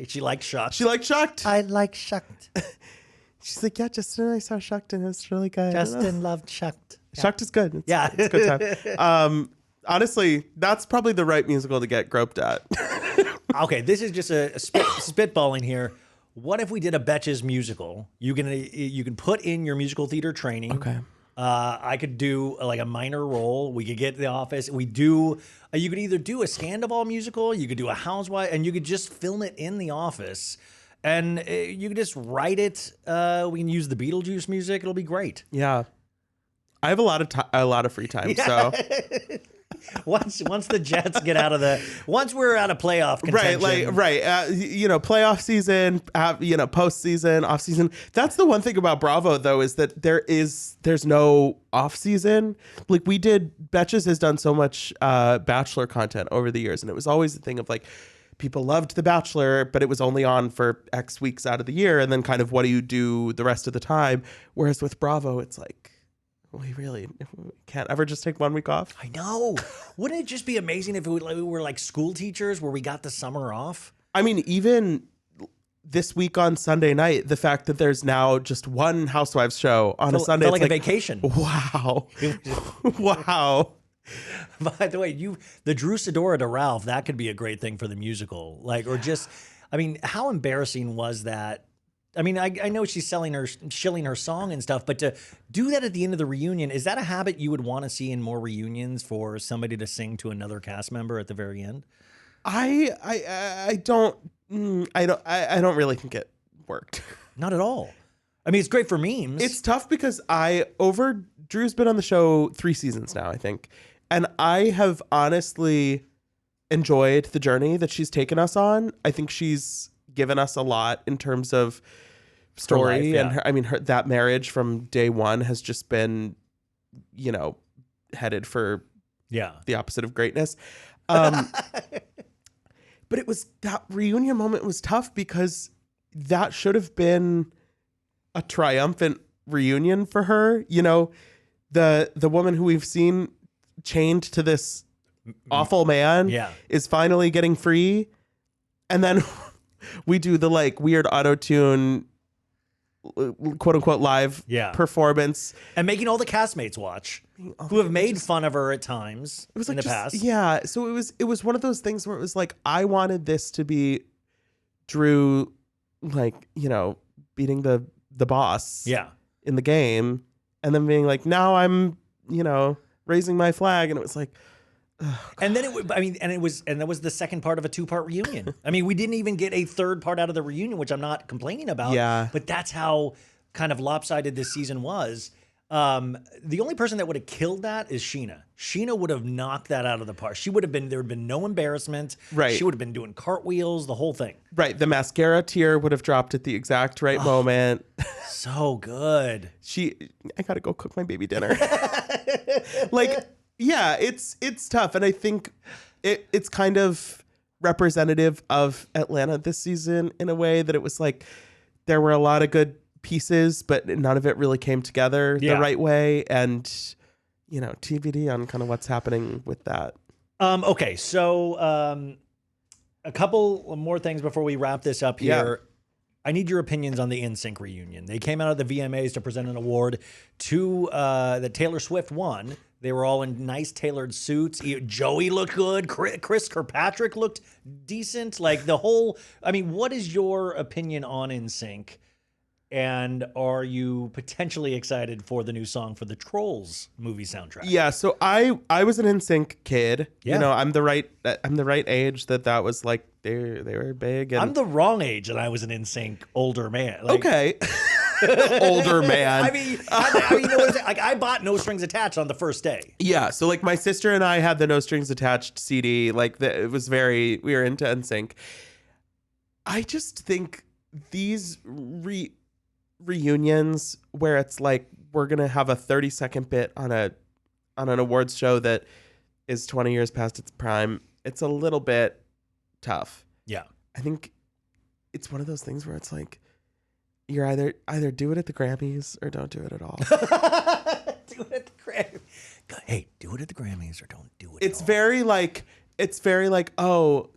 she liked Shucked.
She liked Shucked.
I like Shucked.
She's like, yeah, Justin and I saw Shucked and it was really good.
Justin loved Shucked.
Yeah. Shucked is good. It's
a
good time. Honestly, that's probably the right musical to get groped at.
Okay, this is just a spitballing here. What if we did a Betches musical? You can put in your musical theater training.
Okay.
I could do like a minor role. We could get The Office. You could either do a Scandival musical, you could do a Housewife, and you could just film it in the office. And you could just write it. We can use the Beetlejuice music. It'll be great.
Yeah. I have a lot of free time, so...
Once the Jets get once we're out of playoff contention.
Playoff season, postseason, off season. That's the one thing about Bravo though, is that there's no off season. Like Betches has done so much Bachelor content over the years, and it was always the thing of like, people loved The Bachelor, but it was only on for X weeks out of the year, and then kind of what do you do the rest of the time? Whereas with Bravo, it's like, we can't ever just take 1 week off.
I know. Wouldn't it just be amazing if we were like school teachers where we got the summer off?
I mean, even this week on Sunday night, the fact that there's now just one Housewives show on a Sunday.
Felt like a vacation.
Wow. Wow.
By the way, the Drew Sidora to Ralph, that could be a great thing for the musical. How embarrassing was that? I mean, I know she's shilling her song and stuff, but to do that at the end of the reunion, is that a habit you would want to see in more reunions, for somebody to sing to another cast member at the very end?
I don't really think it worked.
Not at all. I mean, it's great for memes.
It's tough because Drew's been on the show 3 seasons now, I think. And I have honestly enjoyed the journey that she's taken us on. I think she's given us a lot in terms of story, and that marriage from day one has just been, headed for the opposite of greatness. But that reunion moment was tough because that should have been a triumphant reunion for her. The woman who we've seen chained to this awful man is finally getting free, and then we do the like weird auto-tune, quote unquote, live performance,
and making all the castmates watch, who have made fun of her at times in the past.
Yeah, so it was one of those things where it was like, I wanted this to be Drew, like, beating the boss in the game, and then being like, now I'm raising my flag, and it was like. Oh,
and then that was the second part of a 2-part reunion. I mean, we didn't even get a third part out of the reunion, which I'm not complaining about.
Yeah.
But that's how kind of lopsided this season was. The only person that would have killed that is Sheena. Sheena would have knocked that out of the park. There would have been no embarrassment.
Right.
She would have been doing cartwheels, the whole thing.
Right. The mascara tear would have dropped at the exact right moment.
So good.
I gotta go cook my baby dinner. Yeah, it's tough, and I think it's kind of representative of Atlanta this season in a way that it was like there were a lot of good pieces, but none of it really came together the right way, and TBD on kind of what's happening with that.
Okay, so a couple more things before we wrap this up here. I need your opinions on the NSYNC reunion. They came out of the VMAs to present an award that Taylor Swift won They were all in nice tailored suits. Joey looked good. Chris Kirkpatrick looked decent. Like the whole, I mean, what is your opinion on NSYNC? And are you potentially excited for the new song for the Trolls movie soundtrack?
Yeah, so I was an NSYNC kid.
Yeah.
You know, I'm the right age that was like they were big. And
I'm the wrong age, and I was an NSYNC older man. Like,
okay. Older man.
I mean, you know what I'm saying? Like I bought No Strings Attached on the first day.
Yeah, so like my sister and I had the No Strings Attached CD. Like it was we were into NSYNC. I just think these reunions where it's like we're gonna have a 30-second bit on an awards show that is 20 years past its prime, it's a little bit tough.
Yeah,
I think it's one of those things where it's like you're either do it at the Grammys or don't do it at all.
Do it at the Grammys. Hey, do it at the Grammys or don't do it.
It's very like oh,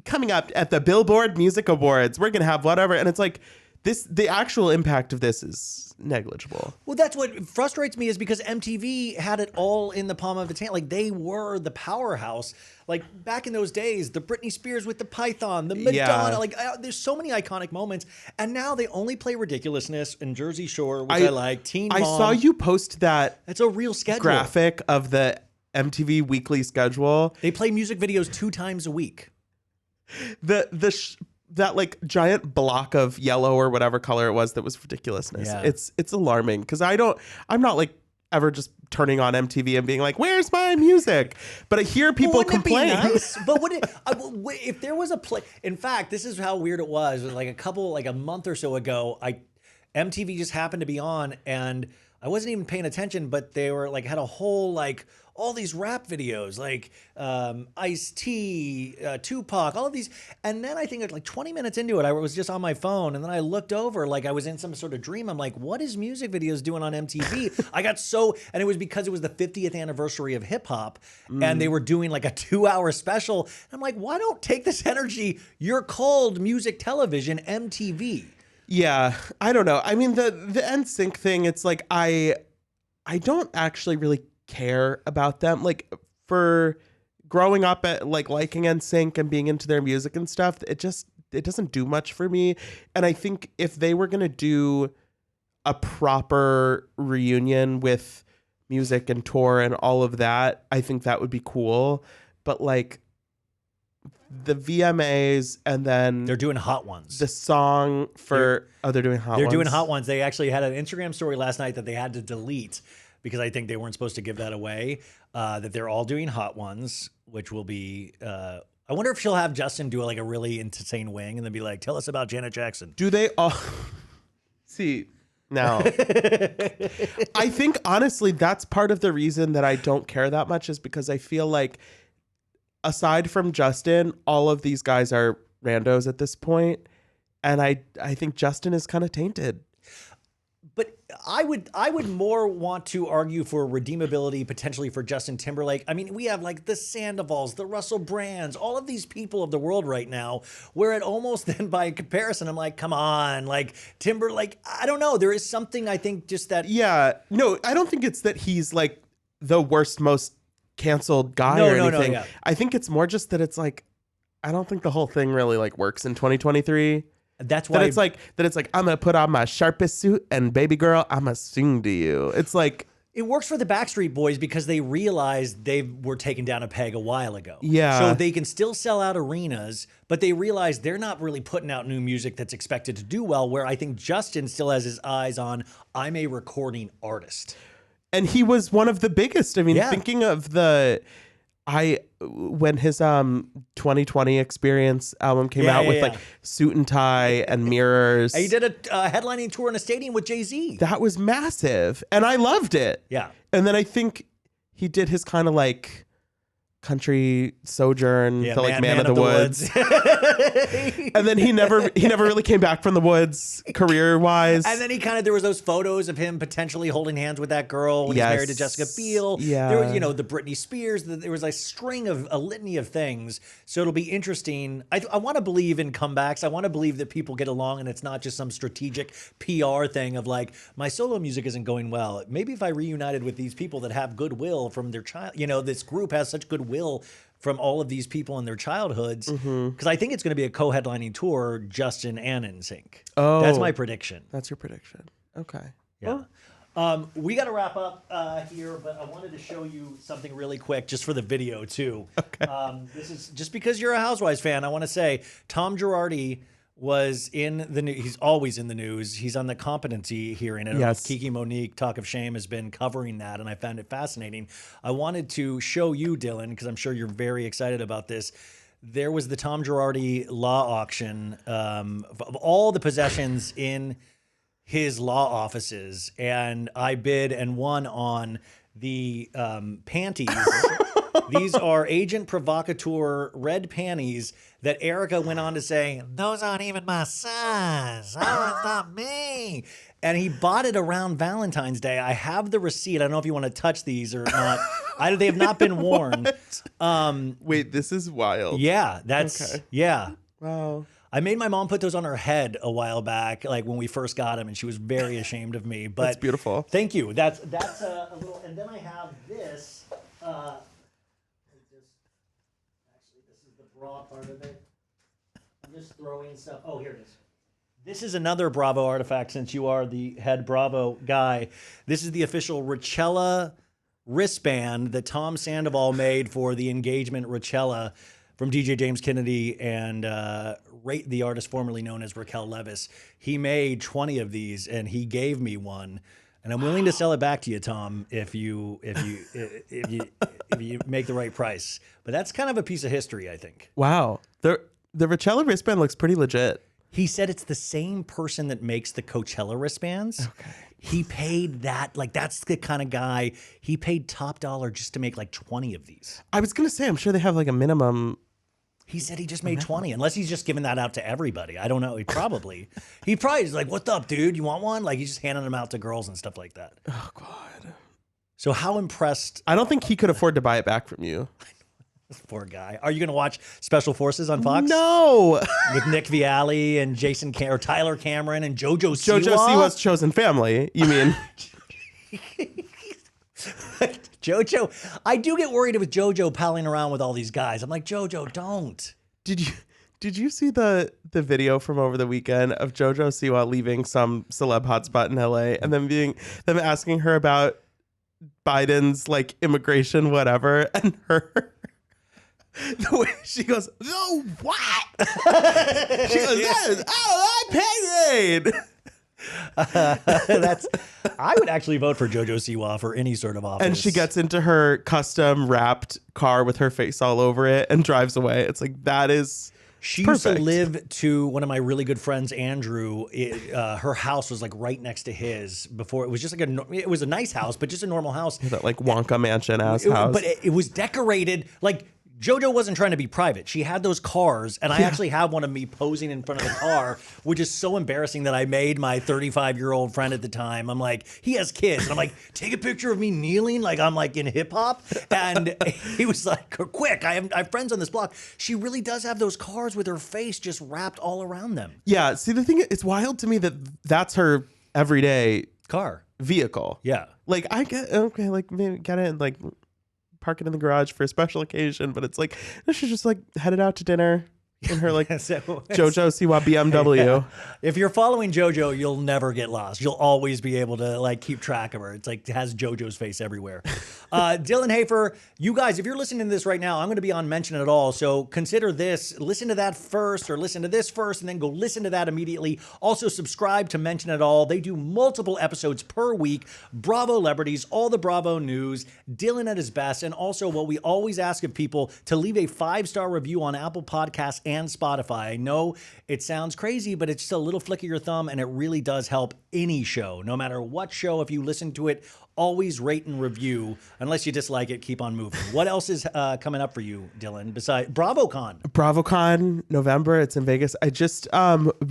coming up at the Billboard Music Awards, we're gonna have whatever, and it's like the actual impact of this is negligible.
Well, that's what frustrates me is because MTV had it all in the palm of its hand. Like they were the powerhouse. Like back in those days, the Britney Spears with the Python, the Madonna.
Yeah.
Like there's so many iconic moments, and now they only play Ridiculousness and Jersey Shore, which I like. Teen Mom.
I saw you post that.
That's a real schedule.
Graphic of the MTV weekly schedule.
They play music videos 2 times a week.
That like giant block of yellow or whatever color it was that was Ridiculousness.
Yeah.
It's alarming because I'm not like ever just turning on MTV and being like, where's my music? But I hear people complain.
It be nice? But if there was a play, in fact, this is how weird it was. Like a month or so ago, MTV just happened to be on and I wasn't even paying attention, but they were like, had a whole like, all these rap videos like Ice-T, Tupac, all of these. And then I think like 20 minutes into it, I was just on my phone and then I looked over like I was in some sort of dream. I'm like, what is music videos doing on MTV? And it was because it was the 50th anniversary of hip hop and they were doing like a 2-hour special. And I'm like, why don't take this energy? You're called music television, MTV.
Yeah, I don't know. I mean, the NSYNC thing, it's like I don't actually really care about them. Like for growing up at like liking NSYNC and being into their music and stuff, it doesn't do much for me. And I think if they were gonna do a proper reunion with music and tour and all of that, I think that would be cool. But like the VMAs and then
they're doing Hot Ones.
The song for they're doing Hot Ones.
They're doing Hot Ones. They actually had an Instagram story last night that they had to delete because I think they weren't supposed to give that away, that they're all doing Hot Ones, which will be, I wonder if she'll have Justin do like a really insane wing and then be like, tell us about Janet Jackson.
Do they all... See, now, I think honestly, that's part of the reason that I don't care that much is because I feel like aside from Justin, all of these guys are randos at this point. And I think Justin is kind of tainted.
But I would more want to argue for redeemability potentially for Justin Timberlake. I mean, we have like the Sandovals, the Russell Brands, all of these people of the world right now, where it almost then by comparison, I'm like, come on, like Timberlake, I don't know. There is something I think just that.
Yeah, no, I don't think it's that he's like the worst, most canceled guy or anything.
Yeah.
I think it's more just that it's like, I don't think the whole thing really like works in 2023.
That's why
that it's like I'm gonna put on my sharpest suit and baby girl, I'm gonna sing to you. It's like
it works for the Backstreet Boys because they realized they were taken down a peg a while ago.
Yeah.
So they can still sell out arenas, but they realize they're not really putting out new music that's expected to do well. Where I think Justin still has his eyes on, I'm a recording artist.
And he was one of the biggest. I mean, thinking of when his 2020 Experience album came out with like Suit and Tie and Mirrors.
He did a headlining tour in a stadium with Jay-Z.
That was massive. And I loved it.
Yeah.
And then I think he did his kind of like country sojourn, the like Man of the Woods. And then he never really came back from the woods career wise.
And then there was those photos of him potentially holding hands with that girl when he's married to Jessica Biel.
Yeah.
There was, the Britney Spears. There was a litany of things. So it'll be interesting. I want to believe in comebacks. I want to believe that people get along and it's not just some strategic PR thing of like, my solo music isn't going well. Maybe if I reunited with these people that have goodwill from their child, this group has such goodwill from all of these people in their childhoods, because I think it's going to be a co-headlining tour, Justin and NSYNC. Oh, that's my prediction.
That's your prediction. Okay.
Yeah. We got to wrap up here, but I wanted to show you something really quick, just for the video too.
Okay.
This is just because you're a Housewives fan. I want to say Tom Girardi was in the news. He's always in the news. He's on the competency hearing. And
yes.
Kiki Monique, Talk of Shame, has been covering that, and I found it fascinating. I wanted to show you, Dylan, because I'm sure you're very excited about this. There was the Tom Girardi law auction of all the possessions in his law offices, and I bid and won on the panties. These are agent provocateur red panties that Erica went on to say, those aren't even my size. Oh, it's not me. And he bought it around Valentine's Day. I have the receipt. I don't know if you want to touch these or not. They have not been worn.
Wait, this is wild.
Yeah, yeah.
Wow.
I made my mom put those on her head a while back, like when we first got them, and she was very ashamed of me. But
that's beautiful.
Thank you. That's a little. And then I have this. Actually, this is the bra part of it. I'm just throwing stuff. Oh, here it is. This is another Bravo artifact, since you are the head Bravo guy. This is the official Rochella wristband that Tom Sandoval made for the engagement Rochella from DJ James Kennedy and the artist formerly known as Raquel Levis. He made 20 of these, and he gave me one. And I'm willing to sell it back to you, Tom, if you make the right price. But that's kind of a piece of history, I think.
Wow. The Rochella wristband looks pretty legit.
He said it's the same person that makes the Coachella wristbands.
Okay.
He paid that, that's the kind of guy, he paid top dollar just to make 20 of these.
I was going to say, I'm sure they have a minimum.
He said he just made 20, unless he's just giving that out to everybody. I don't know. He probably is like, what's up, dude? You want one? He's just handing them out to girls and stuff like that.
Oh, God.
So how impressed?
I don't think he could afford to buy it back from you.
This poor guy. Are you going to watch Special Forces on Fox?
No.
With Nick Vialli and Tyler Cameron and JoJo Siwa?
JoJo Siwa's chosen family, you mean?
JoJo. I do get worried with JoJo palling around with all these guys. I'm like, JoJo, don't.
Did you see the video from over the weekend of JoJo Siwa leaving some celeb hotspot in LA and them asking her about Biden's immigration, whatever, and her the way she goes, "No, what?" She goes, "Oh, I paid."
I would actually vote for JoJo Siwa for any sort of office.
And she gets into her custom wrapped car with her face all over it and drives away. It's that is
She
perfect.
used to live to one of my really good friends, Andrew. Her house was right next to his before. It was just it was a nice house, but just a normal house.
That Wonka mansion ass house.
But it was decorated JoJo wasn't trying to be private. She had those cars, and I actually have one of me posing in front of the car, which is so embarrassing that I made my 35-year-old friend at the time. I'm like, he has kids. And I'm like, take a picture of me kneeling like I'm in hip hop. And he was like, quick, I have friends on this block. She really does have those cars with her face just wrapped all around them.
Yeah. See, the thing, it's wild to me that that's her everyday
car
vehicle.
Yeah.
I get, okay, maybe get it and park it in the garage for a special occasion, but it's she's just headed out to dinner in her JoJo Siwa BMW.
Yeah. If you're following JoJo, you'll never get lost. You'll always be able to keep track of her. It's it has JoJo's face everywhere. Dylan Hafer, you guys, if you're listening to this right now, I'm going to be on Mention It All. So consider this. Listen to that first, or listen to this first, and then go listen to that immediately. Also subscribe to Mention It All. They do multiple episodes per week. Bravo celebrities, all the Bravo news, Dylan at his best, and also what we always ask of people to leave a 5-star review on Apple Podcasts and Spotify. I know it sounds crazy, but it's just a little flick of your thumb, and it really does help any show, no matter what show. If you listen to it, always rate and review. Unless you dislike it, keep on moving. What else is coming up for you, Dylan, besides BravoCon?
BravoCon, November. It's in Vegas. I just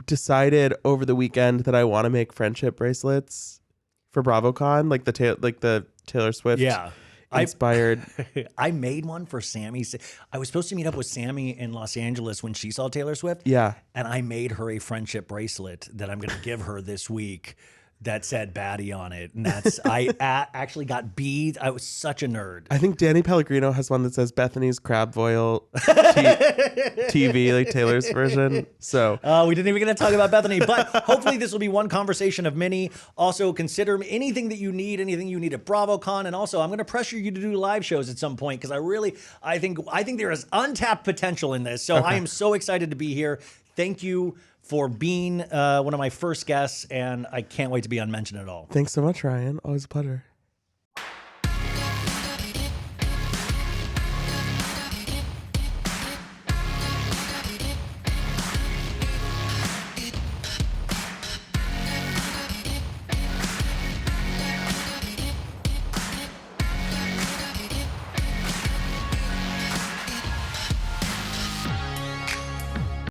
decided over the weekend that I want to make friendship bracelets for BravoCon, like the Taylor Swift inspired.
I made one for Sammy. I was supposed to meet up with Sammy in Los Angeles when she saw Taylor Swift.
Yeah.
And I made her a friendship bracelet that I'm going to give her this week that said Batty on it. And I actually got beads. I was such a nerd.
I think Danny Pellegrino has one that says Bethany's Crab Boil TV, like Taylor's version. So
we didn't even get to talk about Bethany, but hopefully this will be one conversation of many. Also, consider anything that you need, anything you need at BravoCon. And also, I'm going to pressure you to do live shows at some point, because I think there is untapped potential in this. So I am so excited to be here. Thank you for being one of my first guests, and I can't wait to be on Mention It All.
Thanks so much, Ryan. Always a pleasure.